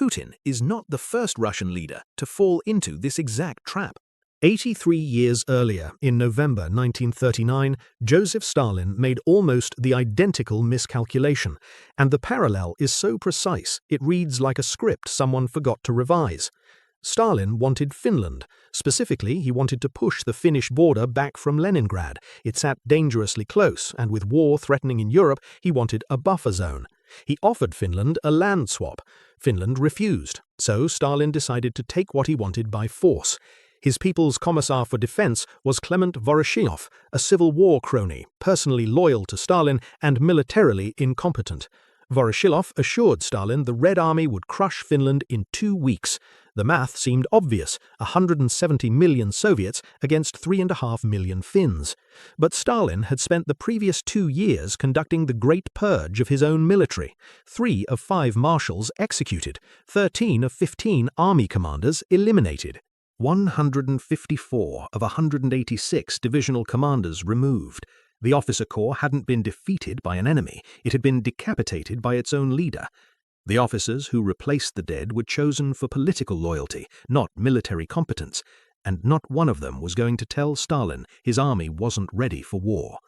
Putin is not the first Russian leader to fall into this exact trap. 83 years earlier, in November 1939, Joseph Stalin made almost the identical miscalculation, and the parallel is so precise it reads like a script someone forgot to revise. Stalin wanted Finland. Specifically, he wanted to push the Finnish border back from Leningrad. It sat dangerously close, and with war threatening in Europe, he wanted a buffer zone. He offered Finland a land swap. Finland refused, so Stalin decided to take what he wanted by force. His People's Commissar for Defense was Clement Voroshilov, a Civil War crony, personally loyal to Stalin and militarily incompetent. Voroshilov assured Stalin the Red Army would crush Finland in 2 weeks. The math seemed obvious, 170 million Soviets against 3.5 million Finns. But Stalin had spent the previous 2 years conducting the Great Purge of his own military. 3 of 5 marshals executed, 13 of 15 army commanders eliminated. 154 of 186 divisional commanders removed. The officer corps hadn't been defeated by an enemy, it had been decapitated by its own leader. The officers who replaced the dead were chosen for political loyalty, not military competence, and not one of them was going to tell Stalin his army wasn't ready for war.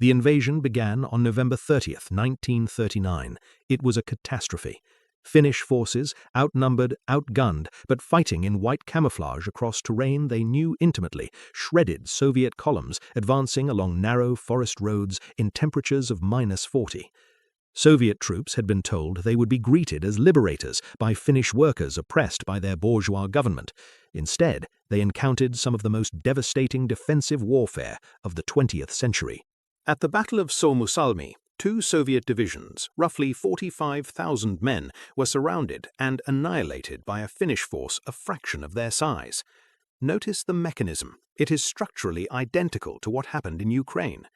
The invasion began on November 30th, 1939. It was a catastrophe. Finnish forces, outnumbered, outgunned, but fighting in white camouflage across terrain they knew intimately, shredded Soviet columns advancing along narrow forest roads in temperatures of -40. Soviet troops had been told they would be greeted as liberators by Finnish workers oppressed by their bourgeois government. Instead, they encountered some of the most devastating defensive warfare of the 20th century. At the Battle of Suomussalmi, 2 Soviet divisions, roughly 45,000 men, were surrounded and annihilated by a Finnish force a fraction of their size. Notice the mechanism. It is structurally identical to what happened in Ukraine.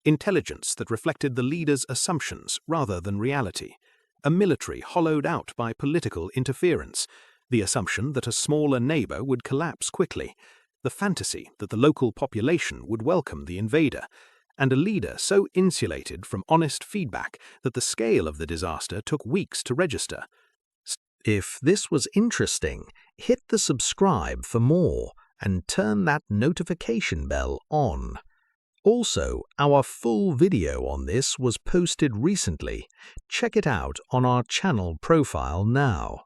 Intelligence that reflected the leader's assumptions rather than reality. A military hollowed out by political interference. The assumption that a smaller neighbor would collapse quickly. The fantasy that the local population would welcome the invader. And a leader so insulated from honest feedback that the scale of the disaster took weeks to register. If this was interesting, hit the subscribe for more and turn that notification bell on. Also, our full video on this was posted recently. Check it out on our channel profile now.